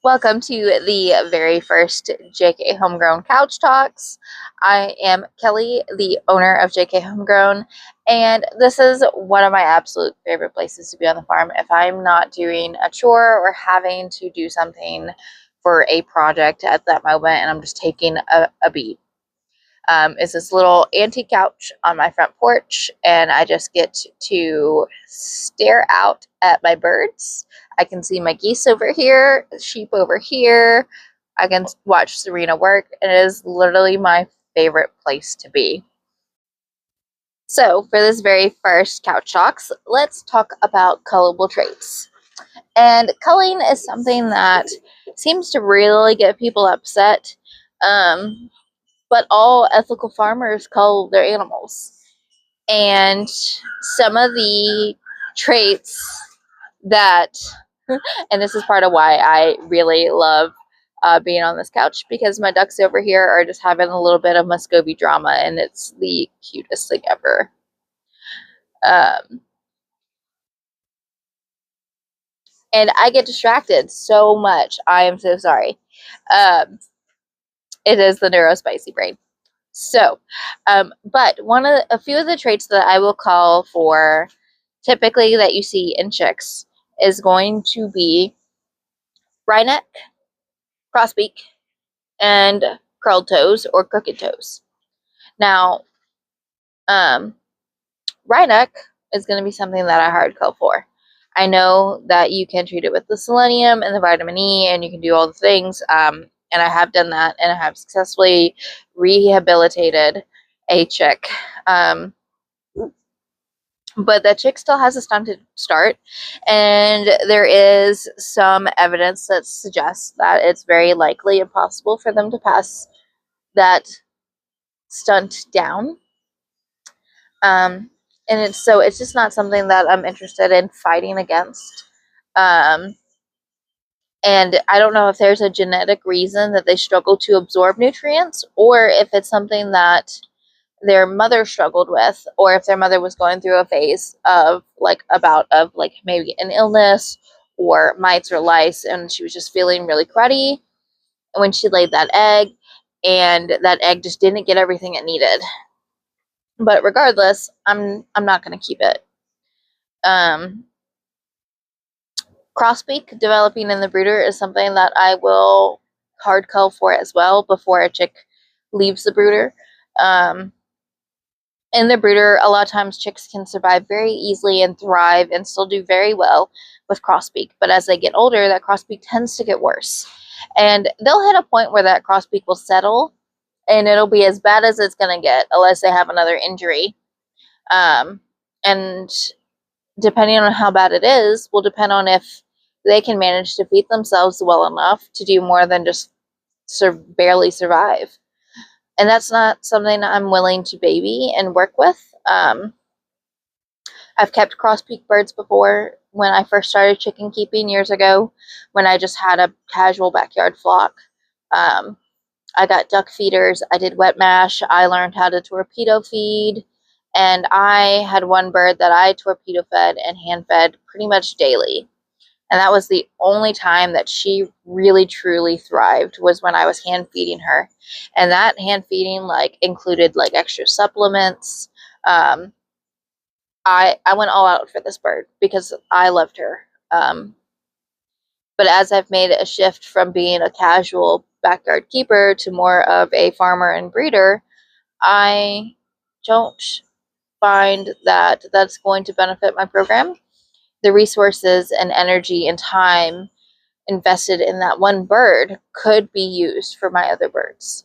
Welcome to the very first JK Homegrown Couch Talks. I am Kelly, the owner of JK Homegrown, and this is one of my absolute favorite places to be on the farm. If I'm not doing a chore or having to do something for a project at that moment and I'm just taking a beat. Is this little antique couch on my front porch, and I just get to stare out at my birds. I can see my geese over here, sheep over here. I can watch Serena work. It is literally my favorite place to be. So, for this very first couch talks, let's talk about cullable traits. And culling is something that seems to really get people upset. But all ethical farmers cull their animals. And some of the traits that, and this is part of why I really love being on this couch, because my ducks over here are just having a little bit of Muscovy drama, and it's the cutest thing ever. And I get distracted so much. I am so sorry. It is the neurospicy brain. So, but a few of the traits that I will call for typically that you see in chicks is going to be wry neck, crossbeak, and curled toes or crooked toes. Now, wry neck is going to be something that I hard cull for. I know that you can treat it with the selenium and the vitamin E, and you can do all the things. And I have done that, and I have successfully rehabilitated a chick. But that chick still has a stunted start, and there is some evidence that suggests that it's very likely impossible for them to pass that stunt down. And it's just not something that I'm interested in fighting against. And I don't know if there's a genetic reason that they struggle to absorb nutrients, or if it's something that their mother struggled with, or if their mother was going through a phase of maybe an illness or mites or lice, and she was just feeling really cruddy when she laid that egg, and that egg just didn't get everything it needed. But regardless, I'm not going to keep it. Crossbeak developing in the brooder is something that I will hard cull for as well before a chick leaves the brooder. In the brooder, a lot of times chicks can survive very easily and thrive and still do very well with crossbeak. But as they get older, that crossbeak tends to get worse. And they'll hit a point where that crossbeak will settle, and it'll be as bad as it's going to get unless they have another injury. And depending on how bad it is, will depend on if they can manage to feed themselves well enough to do more than just barely survive. And that's not something I'm willing to baby and work with. I've kept crossbeak birds before when I first started chicken keeping years ago, when I just had a casual backyard flock. I got duck feeders. I did wet mash. I learned how to torpedo feed. And I had one bird that I torpedo fed and hand fed pretty much daily. And that was the only time that she really truly thrived, was when I was hand feeding her. And that hand feeding included extra supplements. I went all out for this bird because I loved her. But as I've made a shift from being a casual backyard keeper to more of a farmer and breeder, I don't find that that's going to benefit my program. The resources and energy and time invested in that one bird could be used for my other birds.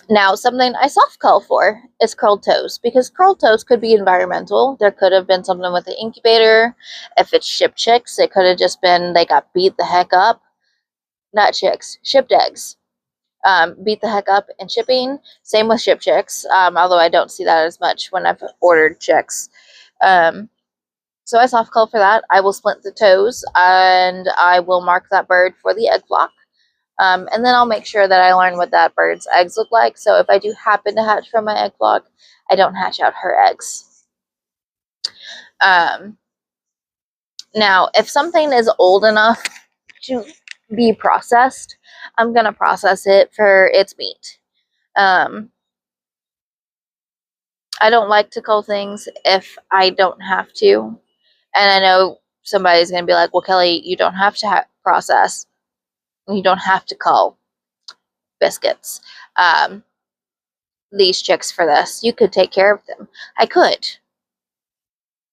Now, something I soft cull for is curled toes, because curled toes could be environmental. There could have been something with the incubator. If it's shipped chicks, it could have just been they got beat the heck up. Not chicks, shipped eggs. Beat the heck up in shipping. Same with shipped chicks, although I don't see that as much when I've ordered chicks. So I soft cull for that. I will splint the toes, and I will mark that bird for the egg flock. And then I'll make sure that I learn what that bird's eggs look like. So if I do happen to hatch from my egg flock, I don't hatch out her eggs. Now, if something is old enough to be processed, I'm going to process it for its meat. I don't like to cull things if I don't have to. And I know somebody's going to be like, well, Kelly, you don't have to process. You don't have to cull biscuits. These chicks for this. You could take care of them. I could.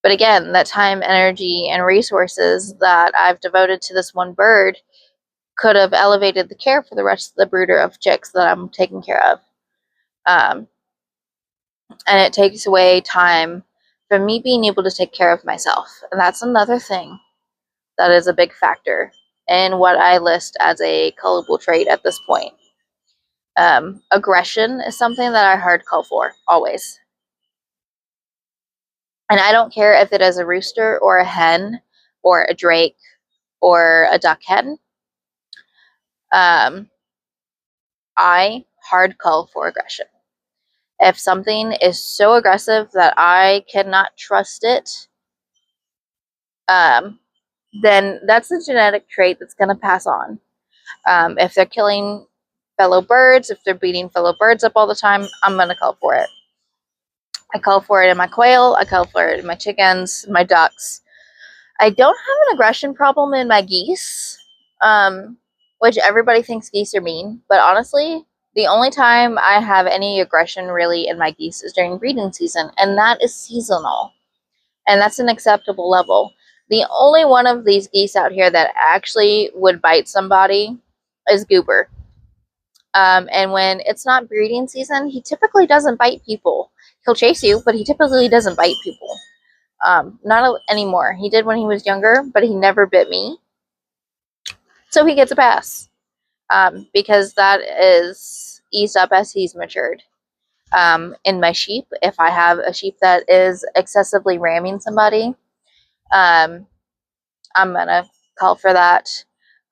But again, that time, energy, and resources that I've devoted to this one bird could have elevated the care for the rest of the brooder of chicks that I'm taking care of. And it takes away time from me being able to take care of myself. And that's another thing that is a big factor in what I list as a cullable trait at this point. Aggression is something that I hard cull for, always. And I don't care if it is a rooster or a hen or a drake or a duck hen. I hard cull for aggression. If something is so aggressive that I cannot trust it, then that's a genetic trait that's going to pass on. If they're killing fellow birds, if they're beating fellow birds up all the time, I'm going to cull for it. I cull for it in my quail. I cull for it in my chickens, my ducks. I don't have an aggression problem in my geese, which everybody thinks geese are mean. But honestly, the only time I have any aggression really in my geese is during breeding season, and that is seasonal. And that's an acceptable level. The only one of these geese out here that actually would bite somebody is Goober. And when it's not breeding season, he typically doesn't bite people. He'll chase you, but he typically doesn't bite people. Not anymore. He did when he was younger, but he never bit me. So he gets a pass. Because that is eased up as he's matured. In my sheep, if I have a sheep that is excessively ramming somebody, I'm going to call for that.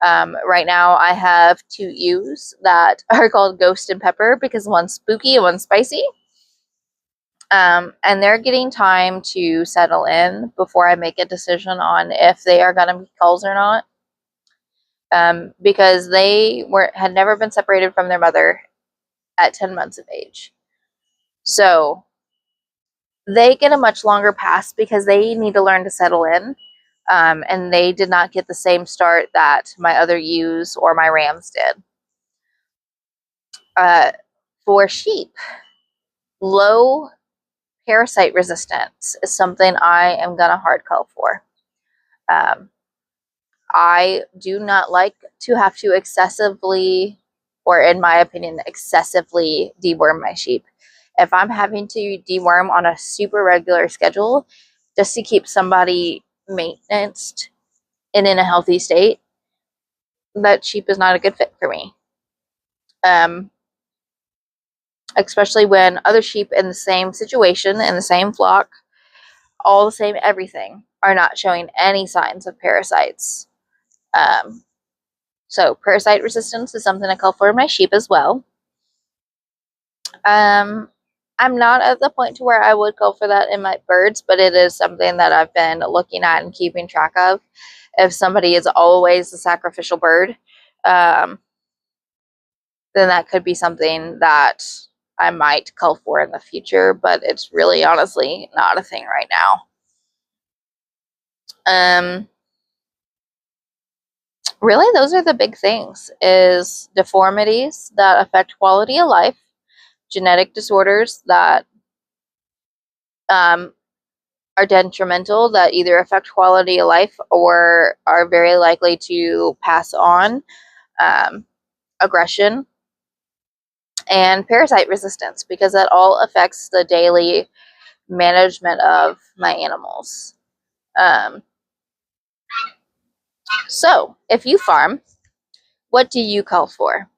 Right now, I have 2 ewes that are called Ghost and Pepper because one's spooky and one's spicy. And they're getting time to settle in before I make a decision on if they are going to be culls or not. Because they had never been separated from their mother at 10 months of age. So they get a much longer pass because they need to learn to settle in. And they did not get the same start that my other ewes or my rams did. For sheep, low parasite resistance is something I am going to hard cull for. I do not like to have to excessively, or in my opinion, excessively deworm my sheep. If I'm having to deworm on a super regular schedule just to keep somebody maintained and in a healthy state, that sheep is not a good fit for me. Especially when other sheep in the same situation, in the same flock, all the same everything, are not showing any signs of parasites. So parasite resistance is something I call for in my sheep as well. I'm not at the point to where I would call for that in my birds, but it is something that I've been looking at and keeping track of. If somebody is always the sacrificial bird, then that could be something that I might call for in the future, but it's really honestly not a thing right now. Really, those are the big things, is deformities that affect quality of life, genetic disorders that are detrimental, that either affect quality of life or are very likely to pass on, aggression, and parasite resistance, because that all affects the daily management of my animals. So, if you farm, what do you call for?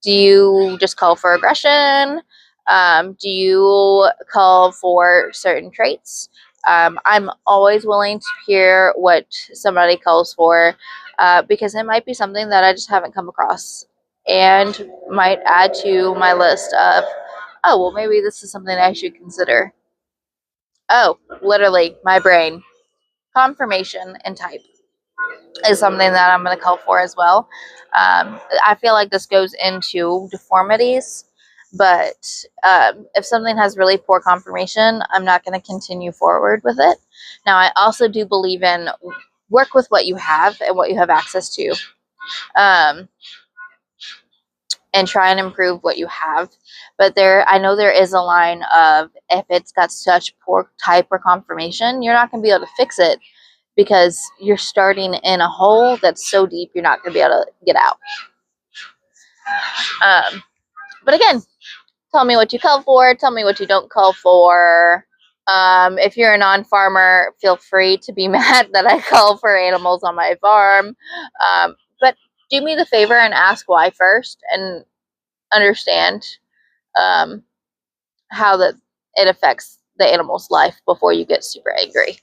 Do you just call for aggression? Do you call for certain traits? I'm always willing to hear what somebody calls for, because it might be something that I just haven't come across and might add to my list of, oh, well, maybe this is something I should consider. Oh, literally, my brain. Conformation and type. is something that I'm going to call for as well. I feel like this goes into deformities, but if something has really poor confirmation, I'm not going to continue forward with it. Now, I also do believe in work with what you have and what you have access to, and try and improve what you have. But I know there is a line of, if it's got such poor type or confirmation, you're not going to be able to fix it, because you're starting in a hole that's so deep you're not going to be able to get out. But again, tell me what you call for. Tell me what you don't call for. If you're a non-farmer, feel free to be mad that I call for animals on my farm. But do me the favor and ask why first, and understand how it affects the animal's life before you get super angry.